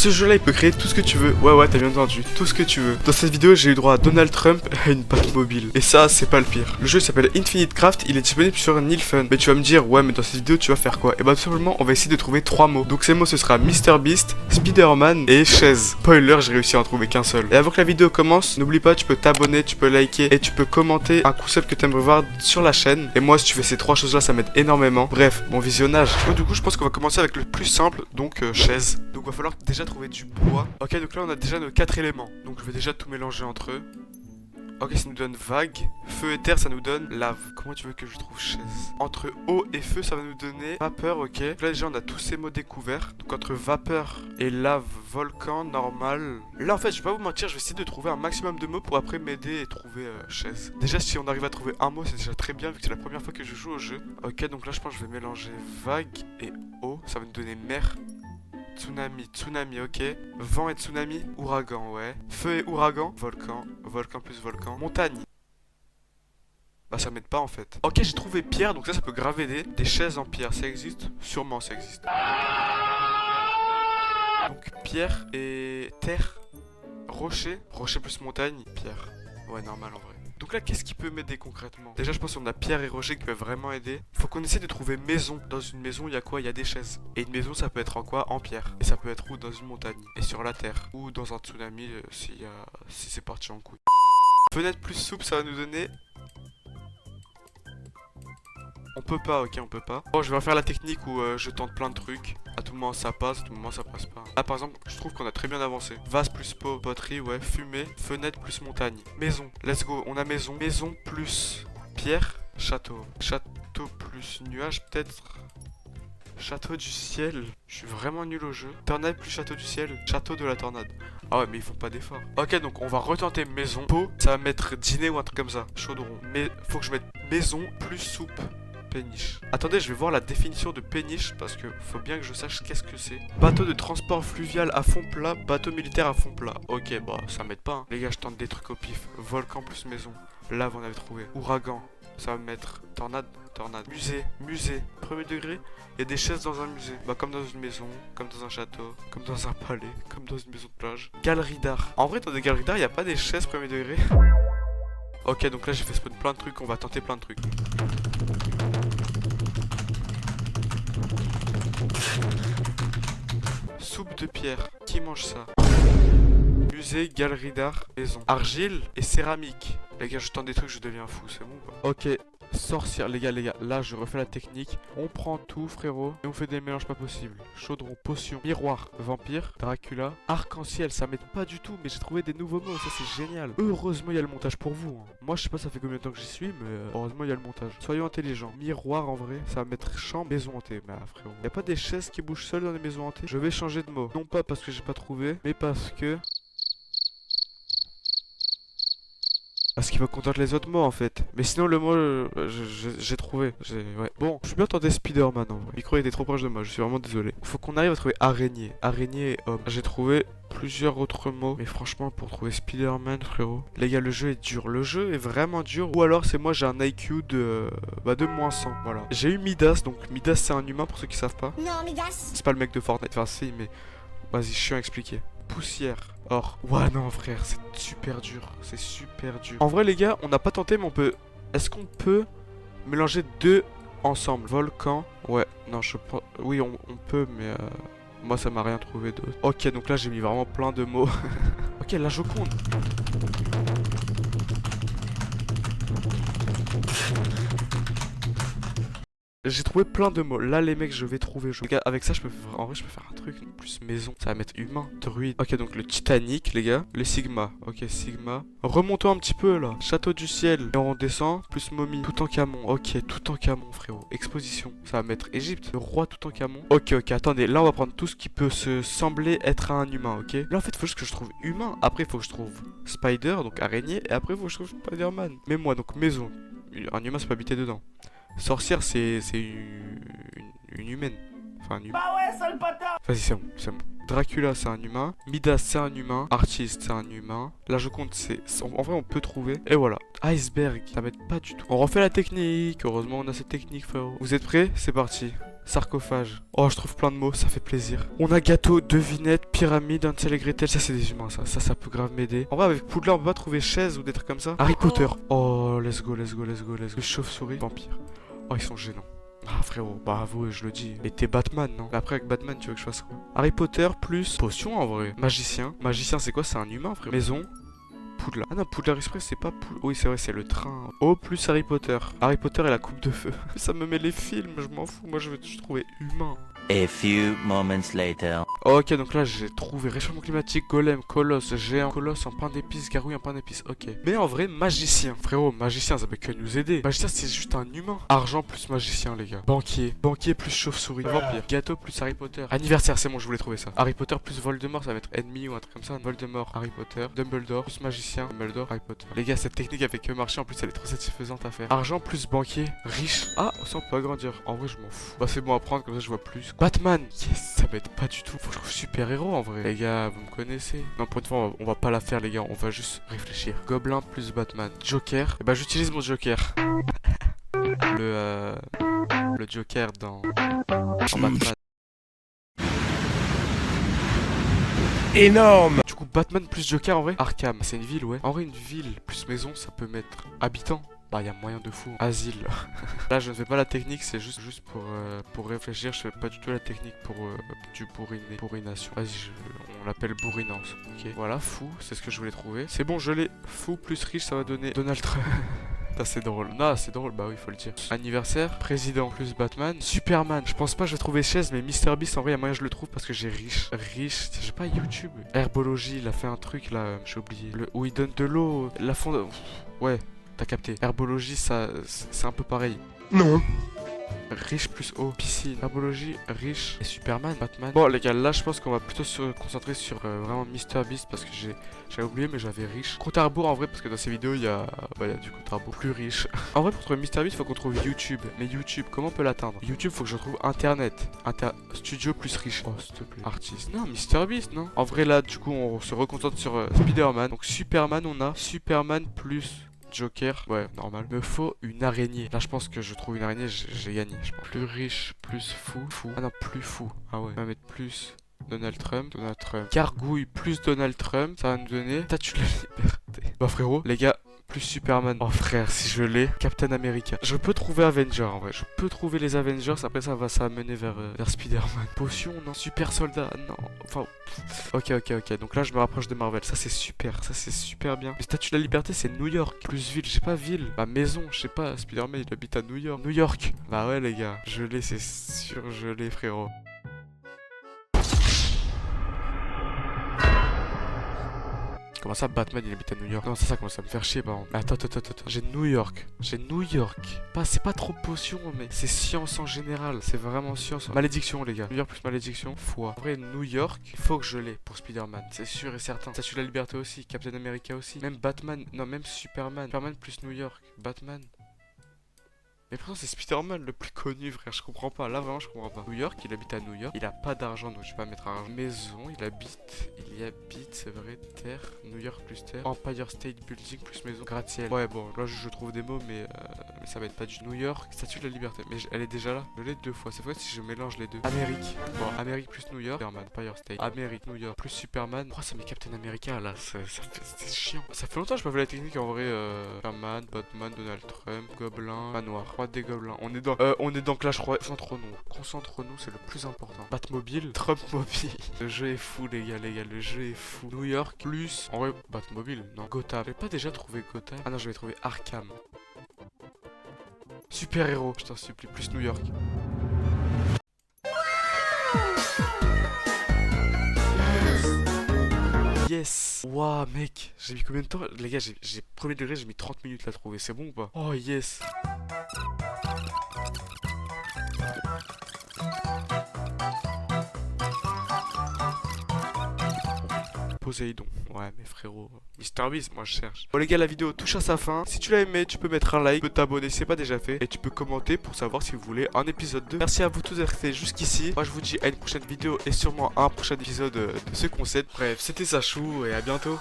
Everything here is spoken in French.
Ce jeu là il peut créer tout ce que tu veux. Ouais t'as bien entendu, tout ce que tu veux. Dans cette vidéo j'ai eu droit à Donald Trump et une Batmobile. Et ça c'est pas le pire. Le jeu s'appelle Infinite Craft, il est disponible sur Nilfun. Mais tu vas me dire ouais mais dans cette vidéo tu vas faire quoi? Et bah tout simplement on va essayer de trouver 3 mots. Donc ces mots ce sera Mr Beast, Spider-Man et chaise. Spoiler, j'ai réussi à en trouver qu'un seul. Et avant que la vidéo commence, n'oublie pas, tu peux t'abonner, tu peux liker et tu peux commenter un concept que tu aimerais voir sur la chaîne. Et moi si tu fais ces 3 choses là ça m'aide énormément. Bref, bon visionnage. Du coup je pense qu'on va commencer avec le plus simple, donc chaise. Donc va falloir déjà trouver du bois. Ok, donc là on a déjà nos 4 éléments. Donc je vais déjà tout mélanger entre eux. Ok, ça nous donne vague. Feu et terre, ça nous donne lave. Comment tu veux que je trouve chaise? Entre eau et feu, ça va nous donner vapeur, ok. Donc là déjà on a tous ces mots découverts. Donc entre vapeur et lave, volcan, normal. Là en fait je vais pas vous mentir, je vais essayer de trouver un maximum de mots pour après m'aider et trouver chaise. Déjà si on arrive à trouver un mot c'est déjà très bien vu que c'est la première fois que je joue au jeu. Ok, donc là je pense que je vais mélanger vague et eau. Ça va nous donner mer. Tsunami, ok. Vent et tsunami, ouragan, ouais. Feu et ouragan, volcan, volcan plus volcan. Montagne. Bah ça m'aide pas en fait. Ok, j'ai trouvé pierre, donc ça peut grave aider. Des chaises en pierre, ça existe? Sûrement ça existe. Donc pierre et terre. Rocher, rocher plus montagne, pierre. Ouais, normal en vrai. Donc là, qu'est-ce qui peut m'aider concrètement? Déjà, je pense qu'on a pierre et rocher qui peuvent vraiment aider. Faut qu'on essaie de trouver maison. Dans une maison, il y a quoi? Il y a des chaises. Et une maison, ça peut être en quoi? En pierre. Et ça peut être où? Dans une montagne. Et sur la terre. Ou dans un tsunami, si c'est parti en couille. Fenêtre plus souple, ça va nous donner... On peut pas, ok, on peut pas. Bon, je vais refaire la technique où je tente plein de trucs. À tout moment ça passe, à tout moment ça passe pas. Là par exemple, je trouve qu'on a très bien avancé. Vase plus pot, poterie, ouais, fumée, fenêtre plus montagne. Maison, let's go, on a maison. Maison plus pierre, château. Château plus nuage peut-être. Château du ciel. Je suis vraiment nul au jeu. Tornade plus château du ciel. Château de la tornade. Ah ouais mais ils font pas d'effort. Ok donc on va retenter maison. Pot, ça va mettre dîner ou un truc comme ça. Chaudron. Mais faut que je mette maison plus soupe. Péniche. Attendez, je vais voir la définition de péniche parce que faut bien que je sache qu'est-ce que c'est. Bateau de transport fluvial à fond plat, bateau militaire à fond plat. Ok, bah ça m'aide pas. Hein. Les gars, je tente des trucs au pif. Volcan plus maison. Lave, on avait trouvé. Ouragan, ça va me mettre tornade, tornade. Musée, premier degré. Il y a des chaises dans un musée. Bah comme dans une maison, comme dans un château, comme dans un palais, comme dans une maison de plage. Galerie d'art. En vrai, dans des galeries d'art, il n'y a pas des chaises premier degré. Ok, donc là j'ai fait spawn plein de trucs. On va tenter plein de trucs. Soupe de pierre, qui mange ça? Musée, galerie d'art, maison. Argile et céramique. Les gars, je tente des trucs, je deviens fou, c'est bon ou pas? Ok, sorcière, les gars, là je refais la technique. On prend tout, frérot, et on fait des mélanges pas possibles. Chaudron, potion, miroir, vampire, Dracula, arc-en-ciel, ça m'aide pas du tout, mais j'ai trouvé des nouveaux mots, ça c'est génial. Heureusement, il y a le montage pour vous. Hein. Moi, je sais pas, ça fait combien de temps que j'y suis, mais heureusement, il y a le montage. Soyons intelligents. Miroir, en vrai, ça va mettre chambre, maison hantée. Bah, frérot, y a pas des chaises qui bougent seules dans les maisons hantées? Je vais changer de mot. Non pas parce que j'ai pas trouvé, mais parce que... Parce qu'il me contente les autres mots en fait. Mais sinon le mot j'ai trouvé. Ouais. Bon, je suis bien tenté Spider-Man en vrai. Le micro était trop proche de moi, je suis vraiment désolé. Faut qu'on arrive à trouver araignée. Araignée et homme. J'ai trouvé plusieurs autres mots. Mais franchement pour trouver Spider-Man frérot. Les gars le jeu est dur. Le jeu est vraiment dur. Ou alors c'est moi j'ai un IQ de moins 100. Voilà. J'ai eu Midas. Donc Midas c'est un humain pour ceux qui savent pas. Non Midas. C'est pas le mec de Fortnite. Enfin si mais... Vas-y, chiant à expliquer. Poussière. Or. Ouais, non, frère, c'est super dur. C'est super dur. En vrai, les gars, on n'a pas tenté, mais on peut... Est-ce qu'on peut mélanger deux ensemble? Volcan. Ouais, non, je pense... Oui, on peut, mais... Moi, ça m'a rien trouvé d'autre. Ok, donc là, j'ai mis vraiment plein de mots. Ok, la Joconde. J'ai trouvé plein de mots. Là, les mecs, je vais trouver. Les gars, avec ça, en vrai, je peux faire un truc. Plus maison. Ça va mettre humain. Druide. Ok, donc le Titanic, les gars. Les Sigma. Ok, Sigma. Remontons un petit peu, là. Château du ciel. Et on descend. Plus momie. Toutankhamon. Ok, Toutankhamon, frérot. Exposition. Ça va mettre Égypte. Le roi Toutankhamon. Ok, attendez. Là, on va prendre tout ce qui peut se sembler être un humain, ok? Là, en fait, il faut juste que je trouve humain. Après, il faut que je trouve Spider, donc araignée. Et après, il faut que je trouve Spider-Man. Mais moi, donc maison. Un humain, ça peut habiter dedans. Sorcière, c'est une humaine. Enfin, un humain. Bah ouais, sale bâtard. Vas-y, c'est bon. Dracula, c'est un humain. Midas, c'est un humain. Artiste, c'est un humain. La Joconde, en vrai, on peut trouver. Et voilà. Iceberg, ça m'aide pas du tout. On refait la technique. Heureusement, on a cette technique, frérot. Vous êtes prêts? C'est parti. sarcophage. Oh, je trouve plein de mots, ça fait plaisir. On a gâteau, devinette, pyramide, Hansel et Gretel. Ça, c'est des humains, ça. Ça peut grave m'aider. En vrai, avec Poudlard, on peut pas trouver chaise ou des trucs comme ça. Harry Potter. Oh, let's go, let's go, let's go, let's go. Chauve-souris, vampire. Oh, ils sont gênants. Ah frérot, bah avouez, je le dis. Et t'es Batman, non? Mais après avec Batman, tu veux que je fasse quoi? Harry Potter plus potion en vrai. Magicien. Magicien, c'est quoi? C'est un humain, frère. Maison. Poudlard. Ah non, Poudlard Express, c'est pas Poudlard. Oui, c'est vrai, c'est le train. Oh, plus Harry Potter. Harry Potter et la coupe de feu. Ça me met les films, je m'en fous. Moi, je veux te trouver humain. A few moments later. Ok, donc là j'ai trouvé réchauffement climatique, golem, colosse, géant, colosse en pain d'épices, gargouille en pain d'épices. Ok. Mais en vrai, magicien. Frérot, magicien, ça peut que nous aider. Magicien, c'est juste un humain. Argent plus magicien, les gars. Banquier. Banquier plus chauve-souris. Vampire. Gâteau plus Harry Potter. Anniversaire, c'est bon, je voulais trouver ça. Harry Potter plus Voldemort, ça va être ennemi ou un truc comme ça. Voldemort, Harry Potter. Dumbledore plus magicien. Dumbledore, Harry Potter. Les gars, cette technique avait que marché. En plus, elle est trop satisfaisante à faire. Argent plus banquier. Riche. Ah, ça on peut agrandir. En vrai, je m'en fous. Bah, c'est bon à prendre, comme ça je vois plus. Batman. Yes, ça m'aide pas du tout. Faut que je trouve super héros en vrai. Les gars, vous me connaissez. Non, pour une fois, on va pas la faire, les gars. On va juste réfléchir. Gobelin plus Batman. Joker. Et bah, j'utilise mon Joker. Le Joker dans Batman. Énorme. Du coup, Batman plus Joker en vrai. Arkham, c'est une ville, ouais. En vrai, une ville plus maison, ça peut mettre habitant. Bah, y a moyen de fou. Asile. Là, je ne fais pas la technique, c'est juste pour réfléchir. Je fais pas du tout la technique pour du bourrination. Vas-y, on l'appelle bourrinance. Ok. Voilà, fou, c'est ce que je voulais trouver. C'est bon, je l'ai. Fou plus riche, ça va donner Donald Trump. Ça c'est drôle. Non, c'est drôle, bah oui, faut le dire. Anniversaire, président plus Batman, Superman. Je pense pas que je vais trouver chaise, mais MrBeast en vrai, y a moyen que je le trouve parce que j'ai riche. Riche, j'ai pas YouTube. Herbologie, il a fait un truc là, j'ai oublié. Où il donne de l'eau, la fond. Ouais, t'as capté. Herbologie, ça, c'est un peu pareil. Non. Riche plus eau, piscine, herbologie, riche et Superman, Batman. Bon les gars, là je pense qu'on va plutôt se concentrer sur vraiment MrBeast parce que j'avais oublié mais j'avais riche. Compte à rebours en vrai parce que dans ces vidéos il y a du compte à rebours plus riche. En vrai pour trouver MrBeast faut qu'on trouve YouTube. Mais YouTube, comment on peut l'atteindre? YouTube faut que je trouve internet. Studio plus riche. Oh s'il te plaît. Artiste. Non, MrBeast non. En vrai là du coup on se reconcentre sur Spider-Man. Donc Superman on a Superman plus Joker, ouais, normal. Me faut une araignée. Là, je pense que je trouve une araignée, j'ai gagné. Je pense. Plus riche, plus fou. Ah non, plus fou. Ah ouais. On va mettre plus Donald Trump. Donald Trump. Gargouille plus Donald Trump. Ça va nous donner Statue de la Liberté. Bah frérot, les gars. Plus Superman. Oh frère, si je l'ai, Captain America. Je peux trouver Avenger en vrai. Je peux trouver les Avengers. Après ça va mener vers Spider-Man. Potion, non. Super soldat, non. Enfin. Ok. Donc là je me rapproche de Marvel. Ça c'est super. Ça c'est super bien. Mais Statue de la Liberté c'est New York. Plus ville. J'ai pas ville. Bah maison. Je sais pas. Spider-Man il habite à New York. New York. Bah ouais les gars. Je l'ai, c'est sûr. Je l'ai frérot. Comment ça, Batman il habite à New York? Non, ça commence à me faire chier par contre. Attends. J'ai New York. C'est pas trop potion, mais c'est science en général. C'est vraiment science. Malédiction, les gars. New York plus malédiction. Foi. En vrai, New York, il faut que je l'ai pour Spider-Man. C'est sûr et certain. Statue de la Liberté aussi. Captain America aussi. Même Batman. Non, même Superman. Superman plus New York. Batman. Mais pourtant c'est Spider-Man le plus connu frère, je comprends pas, là vraiment je comprends pas. New York, il habite à New York, il a pas d'argent donc je vais pas mettre un maison, il y habite, c'est vrai, terre, New York plus terre, Empire State Building plus maison, gratte-ciel. Ouais bon, là je trouve des mots mais ça va être pas du New York, Statue de la Liberté, mais elle est déjà là, je l'ai deux fois, c'est vrai si je mélange les deux. Amérique, bon, Amérique plus New York, Superman, Empire State, Amérique, New York plus Superman, pourquoi ça met Captain America là, c'est chiant. Ça fait longtemps que je pas fait la technique en vrai, Superman, Batman, Donald Trump, Gobelin, Manoir. Des gobelins. On est dans Clash Royale. Concentre-nous, c'est le plus important. Batmobile, Trump mobile. Le jeu est fou, les gars, le jeu est fou. New York, plus. En vrai, Batmobile, non. Gotham. J'avais pas déjà trouvé Gotham? Ah non, j'avais trouvé Arkham. Super héros, je t'en supplie, plus New York. Yes. Waouh mec, j'ai mis combien de temps? Les gars, j'ai premier degré, j'ai mis 30 minutes à la trouver, c'est bon ou pas? Oh yes. Poséidon. Ouais mais frérot, MrBeast, moi je cherche. Bon les gars, la vidéo touche à sa fin. Si tu l'as aimé, tu peux mettre un like, tu peux t'abonner si c'est pas déjà fait. Et tu peux commenter pour savoir si vous voulez un épisode 2. Merci à vous tous d'être restés jusqu'ici. Moi je vous dis à une prochaine vidéo et sûrement un prochain épisode de ce concept. Bref, c'était Sachou et à bientôt.